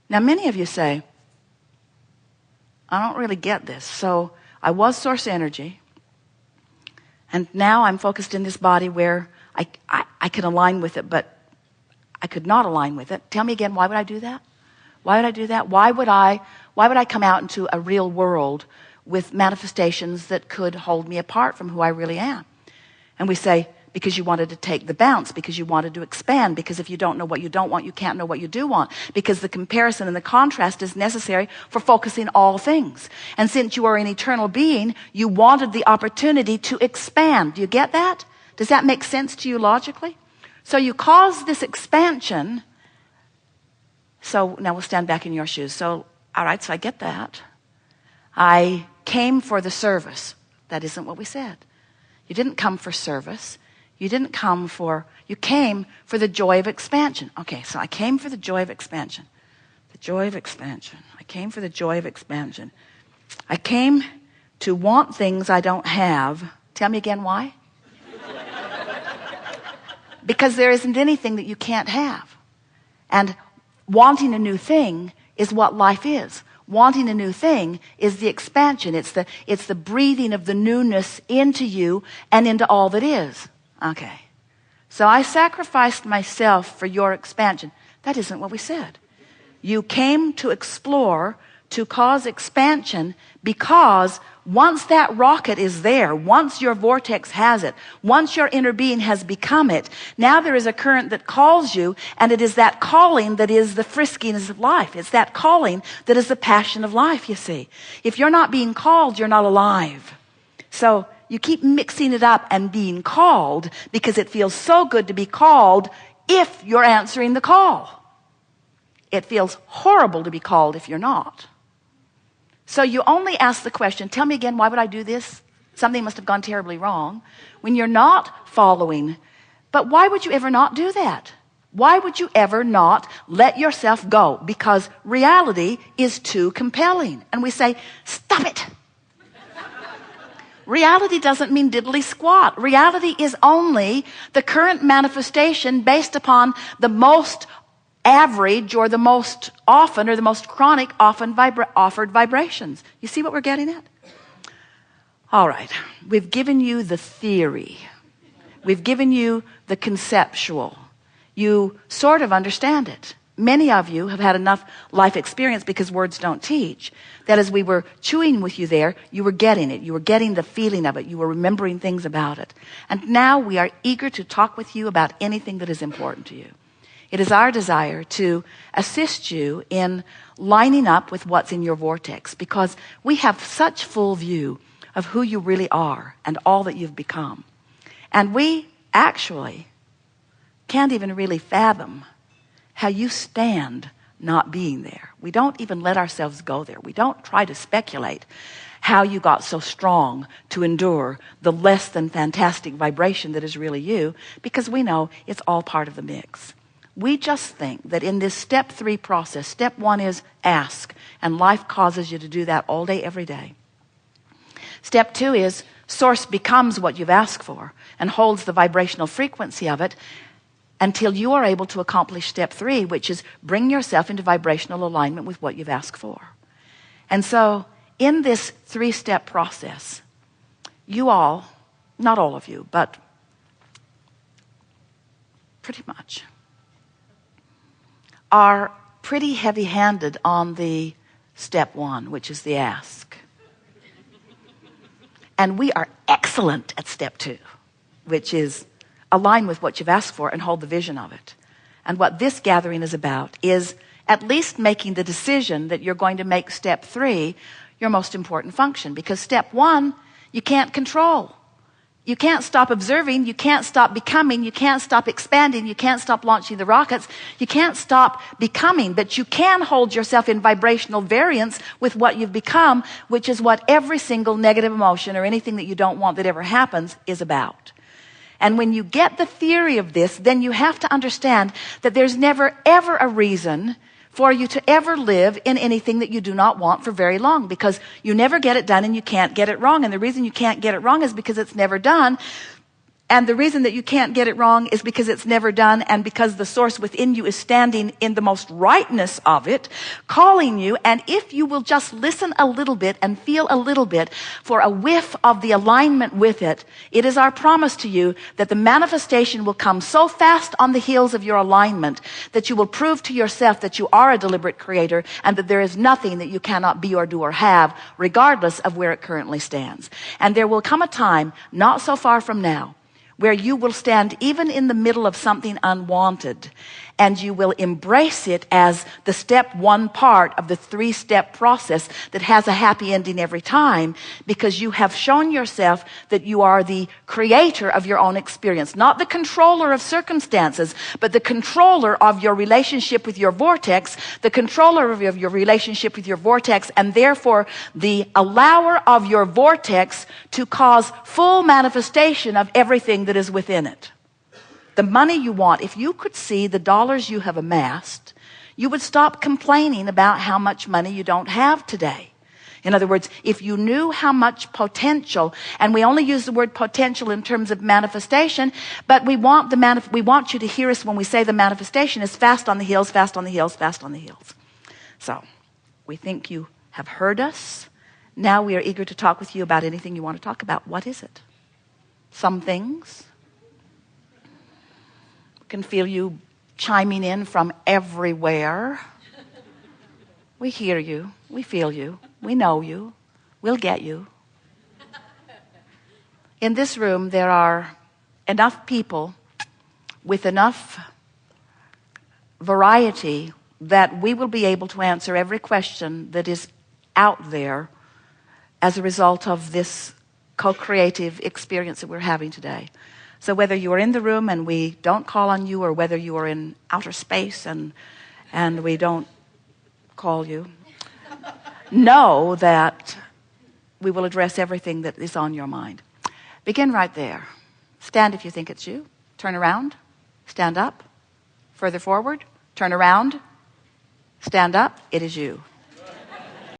Now, many of you say, I don't really get this. So I was source energy, and now I'm focused in this body where I can align with it, but I could not align with it. Tell me again, why would I do that? Why would I do that? Why would I come out into a real world with manifestations that could hold me apart from who I really am? And we say, because you wanted to take the bounce, because you wanted to expand, because if you don't know what you don't want, you can't know what you do want, because the comparison and the contrast is necessary for focusing all things. And since you are an eternal being, you wanted the opportunity to expand. Do you get that? Does that make sense to you logically? So you cause this expansion. So now we'll stand back in your shoes. So, all right, so I get that. I came for the service. That isn't what we said. You didn't come for service. You came for the joy of expansion. Okay, so I came for the joy of expansion. The joy of expansion. I came for the joy of expansion. I came to want things I don't have. Tell me again why? Because there isn't anything that you can't have. And wanting a new thing is what life is. Wanting a new thing is the expansion. It's the breathing of the newness into you and into all that is. Okay. So I sacrificed myself for your expansion. That isn't what we said. You came to explore, to cause expansion, because once that rocket is there, once your vortex has it, once your inner being has become it, now there is a current that calls you, and it is that calling that is the friskiness of life. It's that calling that is the passion of life, you see. If you're not being called, you're not alive. So you keep mixing it up and being called because it feels so good to be called if you're answering the call. It feels horrible to be called if you're not. So you only ask the question, tell me again, why would I do this? Something must have gone terribly wrong. When you're not following, but why would you ever not do that? Why would you ever not let yourself go? Because reality is too compelling. And we say, stop it. Reality doesn't mean diddly squat. Reality is only the current manifestation based upon the most average or the most often or the most chronic offered vibrations. You see what we're getting at? All right. We've given you the theory. We've given you the conceptual. You sort of understand it. Many of you have had enough life experience, because words don't teach, that as we were chewing with you there, you were getting it. You were getting the feeling of it. You were remembering things about it. And now we are eager to talk with you about anything that is important to you. It is our desire to assist you in lining up with what's in your vortex, because we have such full view of who you really are and all that you've become. And we actually can't even really fathom how you stand not being there. We don't even let ourselves go there. We don't try to speculate how you got so strong to endure the less than fantastic vibration that is really you, because we know it's all part of the mix. We just think that in this step 3 process, step 1 is ask, and life causes you to do that all day, every day. Step 2 is source becomes what you've asked for and holds the vibrational frequency of it until you are able to accomplish step 3, which is bring yourself into vibrational alignment with what you've asked for. And so in this 3-step process, you all, not all of you, but pretty much, are pretty heavy-handed on the step 1, which is the ask. And we are excellent at step 2, which is align with what you've asked for and hold the vision of it. And what this gathering is about is at least making the decision that you're going to make step 3 your most important function. Because step 1, you can't control. You can't stop observing. You can't stop becoming. You can't stop expanding. You can't stop launching the rockets. You can't stop becoming. But you can hold yourself in vibrational variance with what you've become, which is what every single negative emotion or anything that you don't want that ever happens is about. And when you get the theory of this, then you have to understand that there's never, ever a reason for you to ever live in anything that you do not want for very long, because you never get it done and you can't get it wrong. And the reason you can't get it wrong is because it's never done. And the reason that you can't get it wrong is because it's never done, and because the source within you is standing in the most rightness of it, calling you. And if you will just listen a little bit and feel a little bit for a whiff of the alignment with it, it is our promise to you that the manifestation will come so fast on the heels of your alignment that you will prove to yourself that you are a deliberate creator and that there is nothing that you cannot be or do or have, regardless of where it currently stands. And there will come a time, not so far from now, where you will stand even in the middle of something unwanted, and you will embrace it as the step one part of the 3-step process that has a happy ending every time, because you have shown yourself that you are the creator of your own experience, not the controller of circumstances, but the controller of your relationship with your vortex, the controller of your relationship with your vortex, and therefore the allower of your vortex to cause full manifestation of everything that is within it. The money you want, if you could see the dollars you have amassed, you would stop complaining about how much money you don't have today. In other words, if you knew how much potential, and we only use the word potential in terms of manifestation, but we want you to hear us when we say the manifestation is fast on the heels, fast on the heels, fast on the heels. So, we think you have heard us. Now we are eager to talk with you about anything you want to talk about. What is it? Some things. Can feel you chiming in from everywhere. We hear you. We feel you. We know you. We'll get you. In this room, there are enough people with enough variety that we will be able to answer every question that is out there as a result of this co-creative experience that we're having today. So whether you are in the room and we don't call on you, or whether you are in outer space and we don't call you, know that we will address everything that is on your mind. Begin right there. Stand if you think it's you. Turn around. Stand up. Further forward. Turn around. Stand up. It is you.